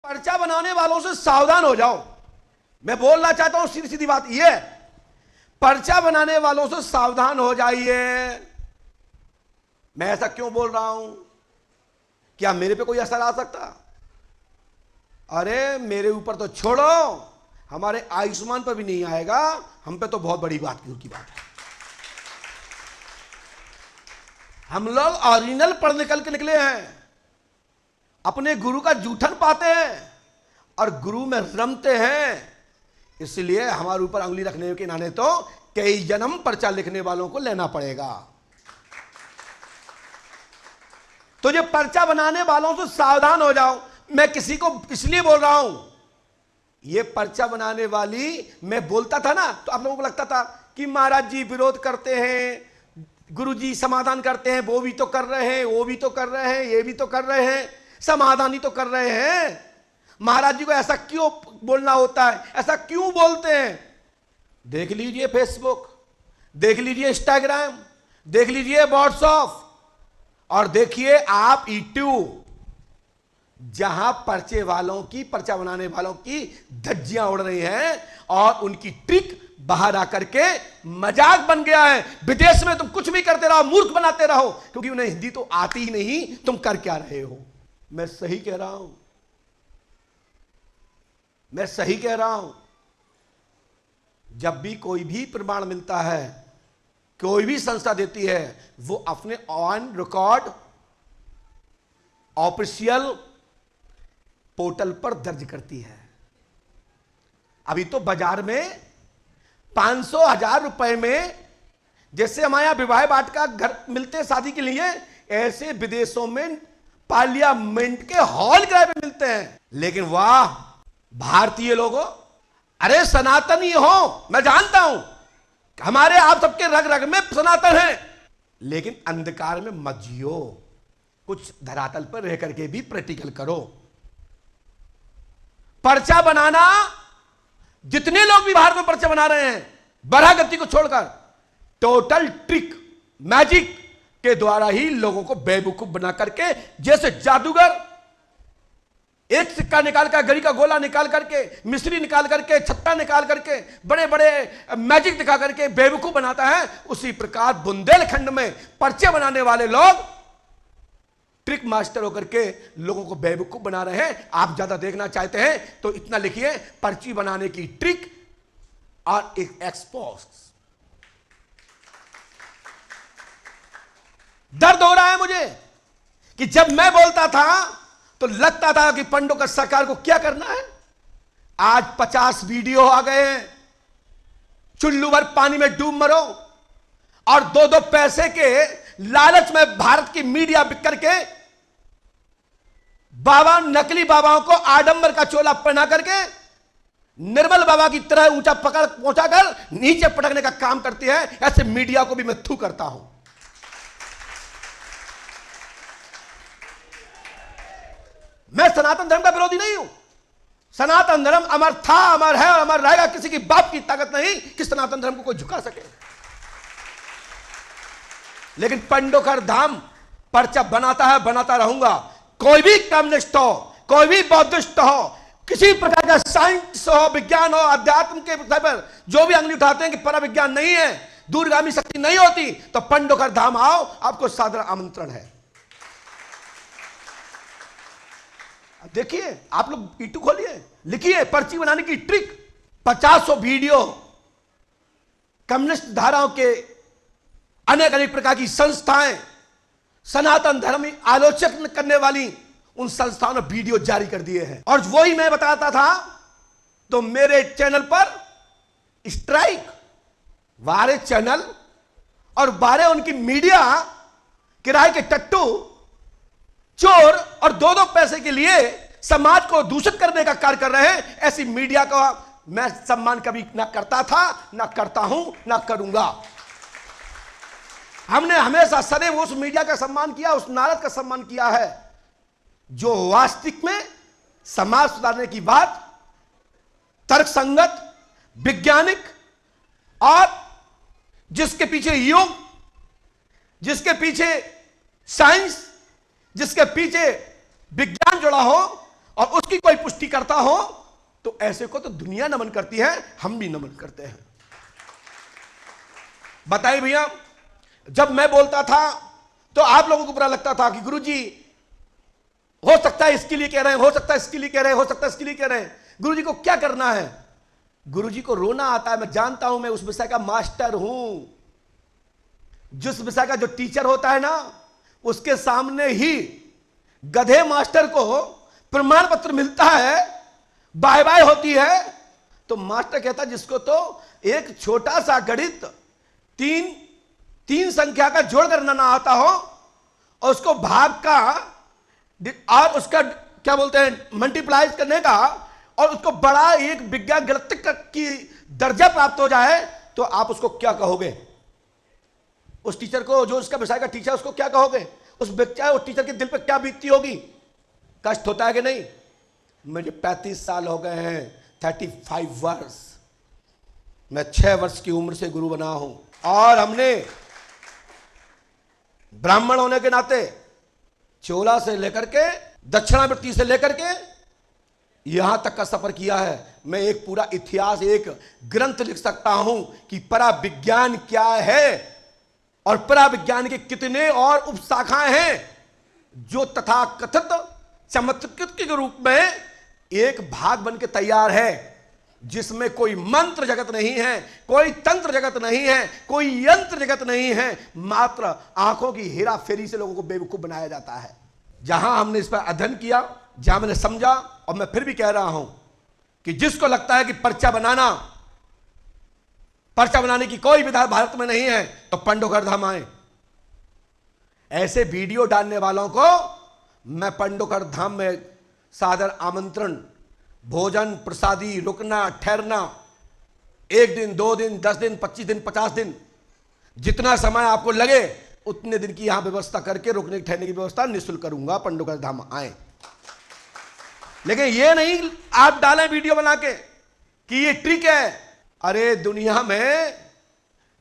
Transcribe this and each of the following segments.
पर्चा बनाने वालों से सावधान हो जाओ। मैं बोलना चाहता हूं सीधी सीधी बात यह, पर्चा बनाने वालों से सावधान हो जाइए। मैं ऐसा क्यों बोल रहा हूं? क्या मेरे पे कोई असर आ सकता? अरे मेरे ऊपर तो छोड़ो, हमारे आयुष्मान पर भी नहीं आएगा, हम पे तो बहुत बड़ी बात की बात है। हम लोग ओरिजिनल पढ़ निकल के निकले हैं, अपने गुरु का जूठन पाते हैं और गुरु में रमते हैं। इसलिए हमारे ऊपर उंगली रखने के नाते तो कई जन्म पर्चा लिखने वालों को लेना पड़ेगा। तो ये पर्चा बनाने वालों से सावधान हो जाओ। मैं किसी को इसलिए बोल रहा हूं, ये पर्चा बनाने वाली, मैं बोलता था ना तो आप लोगों को लगता था कि महाराज जी विरोध करते हैं, गुरु जी समाधान करते हैं, वो भी तो कर रहे हैं, वो भी तो कर रहे हैं, ये भी तो कर रहे हैं, समाधान ही तो कर रहे हैं। महाराज जी को ऐसा क्यों बोलना होता है, ऐसा क्यों बोलते हैं? देख लीजिए फेसबुक, देख लीजिए इंस्टाग्राम, देख लीजिए व्हाट्सएप और देखिए आप यूट्यूब, जहां पर्चे वालों की, पर्चा बनाने वालों की धज्जियां उड़ रही हैं और उनकी ट्रिक बाहर आकर के मजाक बन गया है। विदेश में तुम कुछ भी करते रहो, मूर्ख बनाते रहो, क्योंकि उन्हें हिंदी तो आती ही नहीं, तुम कर क्या रहे हो? मैं सही कह रहा हूं, मैं सही कह रहा हूं। जब भी कोई भी प्रमाण मिलता है, कोई भी संस्था देती है, वो अपने ऑन रिकॉर्ड ऑफिशियल पोर्टल पर दर्ज करती है। अभी तो बाजार में 500,000 रुपए में, जैसे हमारे यहां विवाह वाटिका घर मिलते शादी के लिए, ऐसे विदेशों में पार्लियामेंट के हॉल किराए पे मिलते हैं। लेकिन वाह भारतीय लोगों, अरे सनातनी हो, मैं जानता हूं हमारे आप सबके रग रग में सनातन है, लेकिन अंधकार में मत जियो, कुछ धरातल पर रह करके भी प्रैक्टिकल करो। पर्चा बनाना, जितने लोग भी भारत में पर्चा बना रहे हैं बरागति को छोड़कर, टोटल ट्रिक मैजिक के द्वारा ही लोगों को बेवकूफ बना करके, जैसे जादूगर एक सिक्का निकाल कर, गरी का गोला निकाल करके, मिश्री निकाल करके, छत्ता निकाल करके, बड़े बड़े मैजिक दिखा करके बेवकूफ बनाता है, उसी प्रकार बुंदेलखंड में पर्चे बनाने वाले लोग ट्रिक मास्टर होकर के लोगों को बेवकूफ बना रहे हैं। आप ज्यादा देखना चाहते हैं तो इतना लिखिए, पर्ची बनाने की ट्रिक और एक एक्सपोज। दर्द हो रहा है मुझे कि जब मैं बोलता था तो लगता था कि पंडों का सरकार को क्या करना है। आज 50 वीडियो आ गए हैं, चुल्लू भर पानी में डूब मरो, और 2-2 पैसे के लालच में भारत की मीडिया बिक करके बाबा, नकली बाबाओं को आडंबर का चोला पहना करके निर्मल बाबा की तरह ऊंचा पकड़ पहुंचाकर नीचे पटकने का काम करती है। ऐसे मीडिया को भी मैं थू करता हूं। मैं सनातन धर्म का विरोधी नहीं हूं। सनातन धर्म अमर था, अमर है और अमर रहेगा। किसी की बाप की ताकत नहीं कि सनातन धर्म को कोई झुका सके। लेकिन पंडोकर धाम पर्चा बनाता है, बनाता रहूंगा। कोई भी कम्युनिस्ट हो, कोई भी बौद्धिस्ट हो, किसी प्रकार का साइंस हो, विज्ञान हो, अध्यात्म के पर जो भी अंगली उठाते हैं कि पराविज्ञान नहीं है, दूरगामी शक्ति नहीं होती, तो पंडोकर धाम आओ, आपको सादर आमंत्रण है। देखिए, आप लोग यूट्यूब खोलिए, लिखिए पर्ची बनाने की ट्रिक, 50 वीडियो, कम्युनिस्ट धाराओं के अनेक अनेक प्रकार की संस्थाएं, सनातन धर्म आलोचक करने वाली उन संस्थाओं ने वीडियो जारी कर दिए हैं। और वही मैं बताता था तो मेरे चैनल पर स्ट्राइक, 12 चैनल और 12 उनकी मीडिया किराए के टट्टू, चोर और 2-2 पैसे के लिए समाज को दूषित करने का कार्य कर रहे हैं। ऐसी मीडिया का मैं सम्मान कभी ना करता था, ना करता हूं, ना करूंगा। हमने हमेशा सदैव उस मीडिया का सम्मान किया, उस नारद का सम्मान किया है जो वास्तविक में समाज सुधारने की बात, तर्कसंगत, वैज्ञानिक और जिसके पीछे योग, जिसके पीछे साइंस, जिसके पीछे विज्ञान जुड़ा हो, और उसकी कोई पुष्टि करता हो तो ऐसे को तो दुनिया नमन करती है, हम भी नमन करते हैं। बताइए भैया, जब मैं बोलता था तो आप लोगों को बुरा लगता था कि गुरुजी हो सकता है इसके लिए कह रहे हैं, हो सकता है इसके लिए कह रहे हैं, हो सकता है इसके लिए कह रहे हैं। गुरुजी को क्या करना है? गुरुजी को रोना आता है। मैं जानता हूं, मैं उस विषय का मास्टर हूं। जिस विषय का जो टीचर होता है ना, उसके सामने ही गधे मास्टर को प्रमाण पत्र मिलता है, बाय बाय होती है, तो मास्टर कहता है जिसको तो एक छोटा सा गणित तीन संख्या का जोड़ करना ना आता हो और उसको भाग का और उसका क्या बोलते हैं मल्टीप्लाई करने का और उसको बड़ा एक विज्ञान गणित की दर्जा प्राप्त हो जाए, तो आप उसको क्या कहोगे? उस टीचर को, जो उसका विषय का टीचर, उसको क्या कहोगे? उस बच्चा, उस टीचर के दिल पे क्या बीतती होगी? कष्ट होता है कि नहीं? मुझे 35 साल हो गए हैं, 35 वर्ष। मैं 6 वर्ष की उम्र से गुरु बना हूं और हमने ब्राह्मण होने के नाते चोला से लेकर के दक्षिणावृत्ति से लेकर के यहां तक का सफर किया है। मैं एक पूरा इतिहास, एक ग्रंथ लिख सकता हूं कि पराविज्ञान क्या है और पराविज्ञान के कितने और उपशाखाएं हैं जो तथाकथित चमत्कृत के रूप में एक भाग बन के तैयार है, जिसमें कोई मंत्र जगत नहीं है, कोई तंत्र जगत नहीं है, कोई यंत्र जगत नहीं है, मात्र आंखों की हेरा फेरी से लोगों को बेवकूफ बनाया जाता है। जहां हमने इस पर अध्ययन किया, जहां मैंने समझा, और मैं फिर भी कह रहा हूं कि जिसको लगता है कि पर्चा बनाने की कोई विधा भारत में नहीं है, तो पंडोकर धाम आए। ऐसे वीडियो डालने वालों को मैं पंडोकर धाम में सादर आमंत्रण, भोजन प्रसादी, रुकना ठहरना, 1 दिन 2 दिन 10 दिन 25 दिन 50 दिन, जितना समय आपको लगे उतने दिन की यहां व्यवस्था करके रुकने ठहरने की व्यवस्था निःशुल्क करूंगा। पंडोकर धाम आए। लेकिन ये नहीं आप डालें वीडियो बना के कि ये ट्रिक है। अरे दुनिया में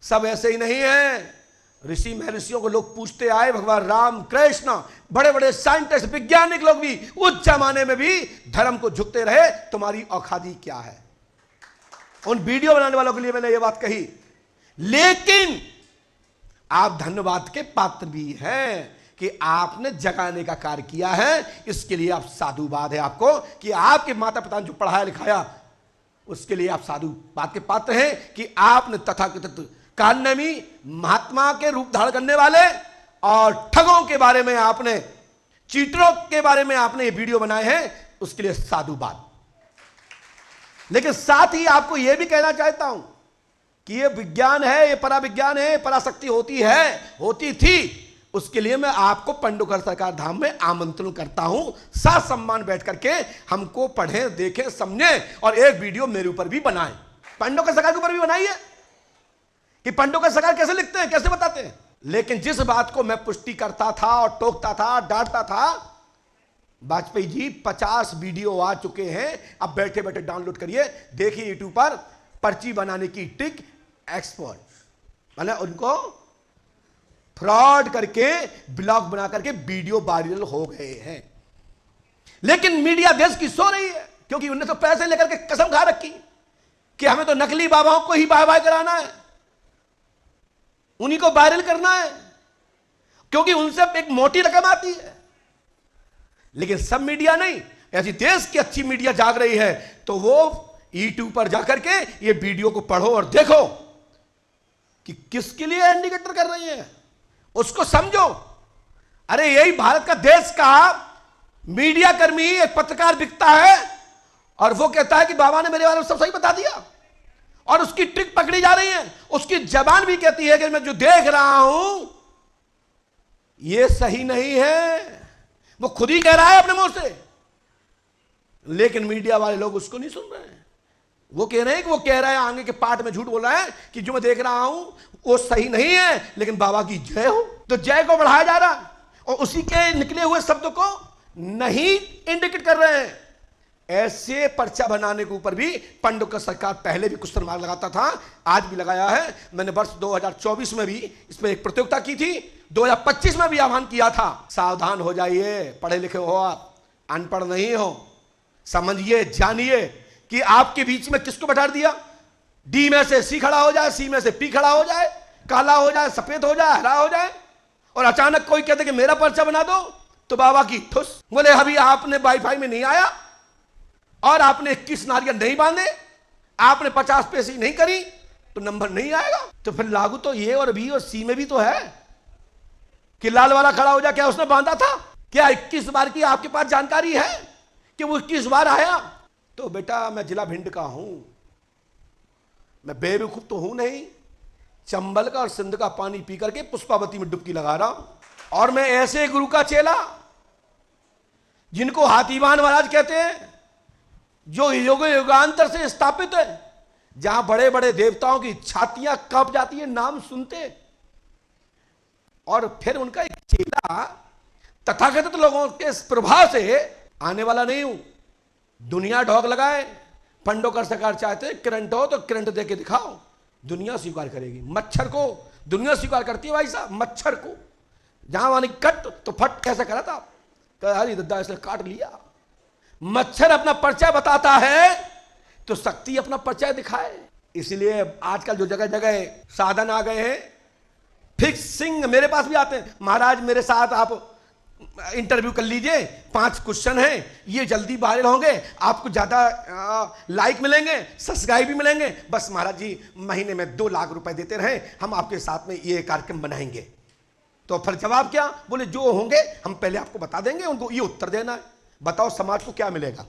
सब ऐसे ही नहीं है। ऋषि महर्षियों को लोग पूछते आए, भगवान राम कृष्ण, बड़े बड़े साइंटिस्ट वैज्ञानिक लोग भी उस जमाने में भी धर्म को झुकते रहे। तुम्हारी औखादी क्या है? उन वीडियो बनाने वालों के लिए मैंने ये बात कही। लेकिन आप धन्यवाद के पात्र भी हैं कि आपने जगाने का कार्य किया है। इसके लिए आप साधुवाद है आपको कि आपके माता पिता ने जो पढ़ाया लिखाया, उसके लिए आप साधुवाद के पात्र हैं कि आपने तथाकथित कान्यमी महात्मा के रूप धारण करने वाले और ठगों के बारे में, आपने चीटरों के बारे में आपने ये वीडियो बनाए हैं, उसके लिए साधुवाद। लेकिन साथ ही आपको यह भी कहना चाहता हूं कि ये विज्ञान है, ये पराविज्ञान है, पराशक्ति होती थी। उसके लिए मैं आपको पंडोकर सरकार धाम में आमंत्रण करता हूं, साथ सम्मान बैठ करके हमको पढ़ें, देखें, समझें और एक वीडियो मेरे ऊपर भी बनाएं, पंडोकर सरकार के ऊपर भी बनाइए कि पंडोकर सरकार कैसे लिखते हैं, कैसे बताते हैं। लेकिन जिस बात को मैं पुष्टि करता था और टोकता था, डांटता था, वाजपेयी जी 50 वीडियो आ चुके हैं। अब बैठे बैठे डाउनलोड करिए, देखिए यूट्यूब पर पर्ची बनाने की ट्रिक एक्सपर्ट, मैंने उनको फ्रॉड करके ब्लॉग बना करके वीडियो वायरल हो गए हैं। लेकिन मीडिया देश की सो रही है, क्योंकि उन्हें तो पैसे लेकर के कसम खा रखी कि हमें तो नकली बाबाओं को ही बाय बाय कराना है, उन्हीं को वायरल करना है, क्योंकि उनसे एक मोटी रकम आती है। लेकिन सब मीडिया नहीं, ऐसी देश की अच्छी मीडिया जाग रही है, तो वो यूट्यूब पर जाकर के ये वीडियो को पढ़ो और देखो कि किसके लिए इंडिकेटर कर रही है, उसको समझो। अरे यही भारत का, देश का मीडिया कर्मी, एक पत्रकार बिकता है और वो कहता है कि बाबा ने मेरे बारे में सब सही बता दिया, और उसकी ट्रिक पकड़ी जा रही है। उसकी जबान भी कहती है कि मैं जो देख रहा हूं ये सही नहीं है, वो खुद ही कह रहा है अपने मुंह से। लेकिन मीडिया वाले लोग उसको नहीं सुन रहे हैं। वो कह रहे हैं कि वो कह रहा है, आगे के पार्ट में झूठ बोल रहा है कि जो मैं देख रहा हूं वो सही नहीं है, लेकिन बाबा की जय हो। तो जय को बढ़ाया जा रहा और उसी के निकले हुए शब्द को नहीं इंडिकेट कर रहे हैं। ऐसे पर्चा बनाने के ऊपर भी पंडोकर सरकार पहले भी क्वेश्चन मार्क लगाता था, आज भी लगाया है। मैंने वर्ष 2024 में भी इस पर एक प्रतियोगिता की थी, 2025 में भी आह्वान किया था। सावधान हो जाइए, पढ़े लिखे हो आप, अनपढ़ नहीं हो। समझिए, जानिए कि आपके बीच में किसको बैठा दिया। डी में से सी खड़ा हो जाए, सी में से पी खड़ा हो जाए, काला हो जाए, सफेद हो जाए, हरा हो जाए, और अचानक कोई कहते कि मेरा पर्चा बना दो, तो बाबा की ठुस। बोले अभी आपने वाईफाई में नहीं आया और आपने 21 नारियल नहीं बांधे, आपने 50 पैसे नहीं करी, तो नंबर नहीं आएगा। तो फिर लागू तो ये और बी और सी में भी तो है कि लाल वाला खड़ा हो जाए, क्या उसने बांधा था? क्या 21 बार की आपके पास जानकारी है कि वो 21 बार आया? तो बेटा मैं जिला भिंड का हूं, मैं बेवकूफ तो हूं नहीं। चंबल का और सिंध का पानी पी करके पुष्पावती में डुबकी लगा रहा हूं, और मैं ऐसे गुरु का चेला जिनको हाथीवान महाराज कहते हैं, जो युग युगांतर से स्थापित है, जहां बड़े बड़े देवताओं की छातियां कांप जाती है नाम सुनते, और फिर उनका एक चेला तथाकथित लोगों के प्रभाव से आने वाला नहीं हूं। दुनिया ढोक लगाए, पंडो कर सरकार चाहते करंट हो तो करंट दे के दिखाओ, दुनिया स्वीकार करेगी। मच्छर को दुनिया स्वीकार करती है भाई साहब, मच्छर को जहां वानी कट तो फट कैसे करा था, हरी दद्दा इसने काट लिया। मच्छर अपना परिचय बताता है तो शक्ति अपना परिचय दिखाए। इसलिए आजकल जो जगह जगह साधन आ गए हैं, फिक्सिंग, मेरे पास भी आते हैं, महाराज मेरे साथ आप इंटरव्यू कर लीजिए, 5 क्वेश्चन हैं, ये जल्दी वायरल होंगे, आपको ज्यादा लाइक मिलेंगे, सब्सक्राइब भी मिलेंगे, बस महाराज जी महीने में 2 लाख रुपए देते रहें, हम आपके साथ में ये कार्यक्रम बनाएंगे। तो फिर जवाब क्या? बोले जो होंगे हम पहले आपको बता देंगे, उनको ये उत्तर देना है। बताओ समाज को क्या मिलेगा?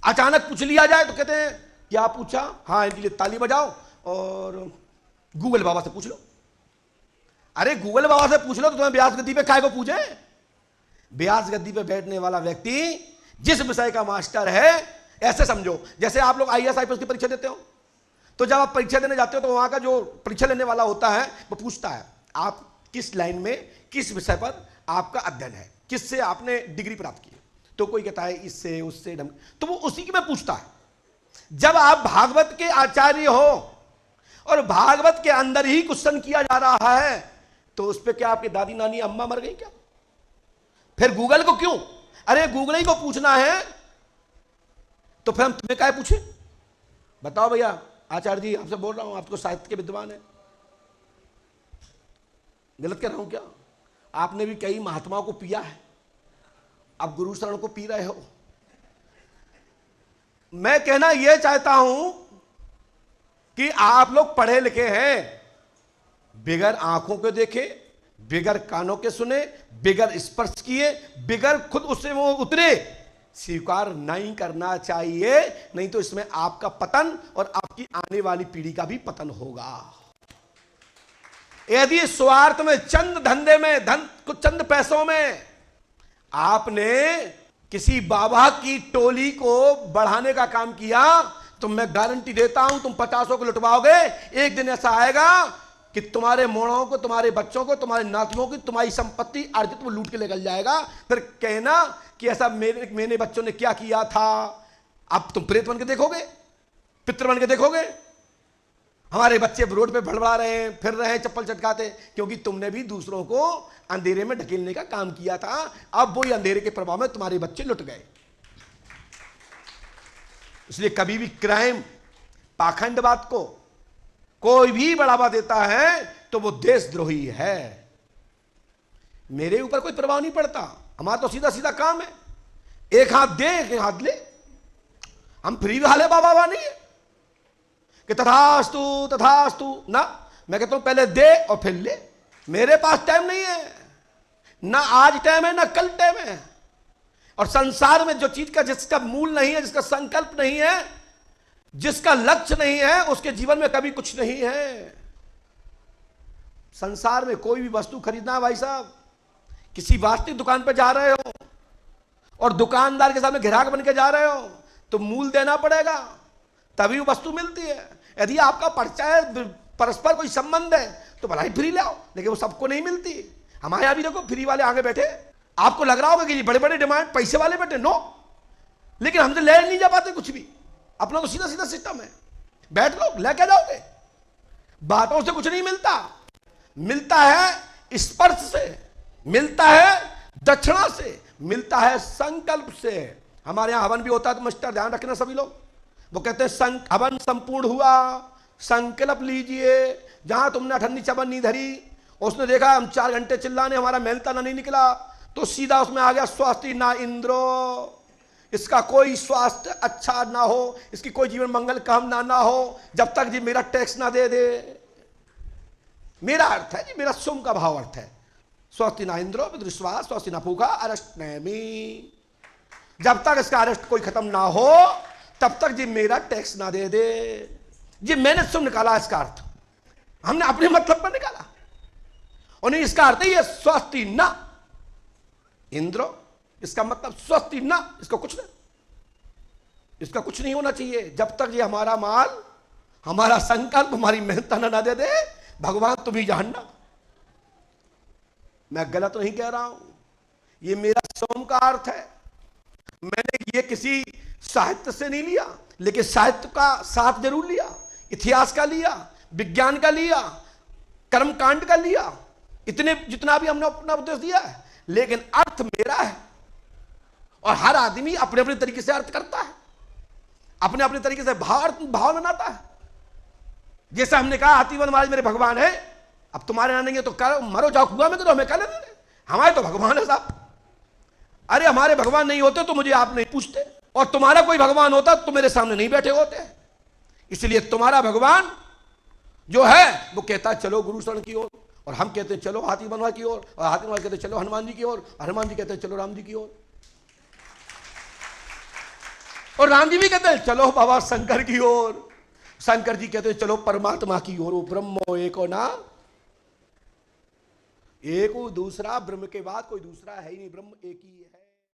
अचानक पूछ लिया जाए तो कहते हैं क्या पूछा, हाँ इनके लिए ताली बजाओ और गूगल बाबा से पूछ लो। अरे गूगल बाबा से पूछ लो तो तुम्हें व्यास गद्दी पे काहे को पूछे? व्यास गद्दी पे बैठने वाला व्यक्ति जिस विषय का मास्टर है, ऐसे समझो जैसे आप लोग IAS IPS की परीक्षा देते हो, तो जब आप परीक्षा देने जाते हो तो वहां का जो परीक्षा लेने वाला होता है वो पूछता है आप किस लाइन में, किस विषय पर आपका अध्ययन है, किससे आपने डिग्री प्राप्त की। तो कोई कहता है इससे उससे, तो वो उसी की में पूछता है। जब आप भागवत के आचार्य हो और भागवत के अंदर ही क्वेश्चन किया जा रहा है, तो उस पर क्या आपकी दादी नानी अम्मा मर गई क्या? फिर गूगल को क्यों? अरे गूगल ही को पूछना है तो फिर हम तुम्हें क्या पूछे? बताओ भैया, आचार्य जी आपसे बोल रहा हूं, आप तो साहित्य के विद्वान है, गलत कह रहा हूं क्या? आपने भी कई महात्माओं को पिया है, अब गुरु शरण को पी रहे हो। मैं कहना यह चाहता हूं कि आप लोग पढ़े लिखे हैं, बिगर आंखों के देखे, बिगर कानों के सुने, बिगर स्पर्श किए, बिगर खुद उससे वो उतरे, स्वीकार नहीं करना चाहिए, नहीं तो इसमें आपका पतन और आपकी आने वाली पीढ़ी का भी पतन होगा। यदि स्वार्थ में, चंद धंधे में, धन कुछ चंद पैसों में आपने किसी बाबा की टोली को बढ़ाने का काम किया, तो मैं गारंटी देता हूं तुम 50 को लुटवाओगे। एक दिन ऐसा आएगा कि तुम्हारे मोड़ों को, तुम्हारे बच्चों को, तुम्हारे नातियों की तुम्हारी संपत्ति अर्जित वो लूट के लेकर जाएगा। फिर कहना कि ऐसा मेरे बच्चों ने क्या किया था। अब तुम प्रेत बन के देखोगे, पितृ बन के देखोगे, हमारे बच्चे रोड पे भड़बड़ा रहे हैं, फिर रहे हैं चप्पल चटकाते, क्योंकि तुमने भी दूसरों को अंधेरे में ढकेलने का काम किया था। अब वही अंधेरे के प्रभाव में तुम्हारे बच्चे लुट गए। इसलिए कभी भी क्राइम, पाखंडवाद को कोई भी बढ़ावा देता है तो वो देशद्रोही है। मेरे ऊपर कोई प्रभाव नहीं पड़ता, हमारा तो सीधा सीधा काम है, एक हाथ दे एक हाथ ले। हम फ्री वाले बाबा नहीं है कि तथास्तु तथास्तु ना, मैं कहता हूं पहले दे और फिर ले। मेरे पास टाइम नहीं है, ना आज टाइम है ना कल टाइम है। और संसार में जो चीज का, जिसका मूल नहीं है, जिसका संकल्प नहीं है, जिसका लक्ष्य नहीं है, उसके जीवन में कभी कुछ नहीं है। संसार में कोई भी वस्तु खरीदना है भाई साहब, किसी वास्तविक दुकान पर जा रहे हो और दुकानदार के सामने ग्राहक बन के जा रहे हो तो मूल देना पड़ेगा, तभी वो वस्तु मिलती है। यदि आपका परिचय, परस्पर कोई संबंध है तो भला ही फ्री लाओ, लेकिन वो सबको नहीं मिलती। हमारे यहां भी देखो फ्री वाले आगे बैठे, आपको लग रहा होगा कि ये बड़े बड़े डिमांड पैसे वाले बैठे, नो, लेकिन हमसे ले नहीं जा पाते कुछ भी। अपना तो सीधा सीधा सिस्टम है, बैठ लो लेके जाओगे। बातों से कुछ नहीं मिलता, मिलता है स्पर्श से, मिलता है दक्षिणा से, मिलता है संकल्प से। हमारे यहाँ हवन भी होता है तो मास्टर ध्यान रखना सभी लोग, वो कहते हैं हवन संपूर्ण हुआ, संकल्प लीजिए। जहां तुमने अठन्नी चवन्नी धरी, उसने देखा हम 4 घंटे चिल्लाने, हमारा मेलताना नहीं निकला, तो सीधा उसमें आ गया स्वास्थ्य ना इंद्रो, इसका कोई स्वास्थ्य अच्छा ना हो, इसकी कोई जीवन मंगल कामना ना हो, जब तक जी मेरा टैक्स ना दे दे। मेरा अर्थ है जी, मेरा सुम का भाव अर्थ है, स्वस्ति ना इंद्रो विश्वास स्वस्ति ना पूखा अरेस्ट नैमी। जब तक इसका अरेस्ट कोई खत्म ना हो तब तक जी मेरा टैक्स ना दे दे। जी मैंने सुम निकाला इसका अर्थ, हमने अपने मतलब पर निकाला, और नहीं इसका अर्थ है स्वस्ति ना इंद्रो, इसका मतलब स्वस्ति ना, इसका कुछ नहीं, इसका कुछ नहीं होना चाहिए जब तक ये हमारा माल, हमारा संकल्प, हमारी मेहनत ना दे दे। भगवान तुम ही जानना, मैं गलत नहीं कह रहा हूं, ये मेरा सोम का अर्थ है। मैंने ये किसी साहित्य से नहीं लिया, लेकिन साहित्य का साथ जरूर लिया, इतिहास का लिया, विज्ञान का लिया, कर्मकांड का लिया, इतने जितना भी हमने अपना उपदेश दिया है, लेकिन अर्थ मेरा है। और हर आदमी अपने अपने तरीके से अर्थ करता है, अपने अपने तरीके से भाव बनाता है। जैसे हमने कहा हाथीवन महाराज मेरे भगवान है, अब तुम्हारे आनेंगे तो कर मरो जाओ कुआं में, तो हमें कर लेने, हमारे तो भगवान है साहब। अरे हमारे भगवान नहीं होते तो मुझे आप नहीं पूछते, और तुम्हारा कोई भगवान होता तो मेरे सामने नहीं बैठे होते। इसलिए तुम्हारा भगवान जो है वो कहता है चलो गुरु शरण की ओर, और हम कहते हैं चलो हाथी बनवा की ओर, और हाथी बनवा कहते हैं चलो हनुमान जी की ओर, हनुमान जी कहते हैं चलो राम जी की ओर, और राम जी भी कहते हैं चलो बाबा शंकर की ओर, शंकर जी कहते हैं चलो परमात्मा की ओर। ब्रह्मो एको ना, एक दूसरा ब्रह्म के बाद कोई दूसरा है ही नहीं, ब्रह्म एक ही है।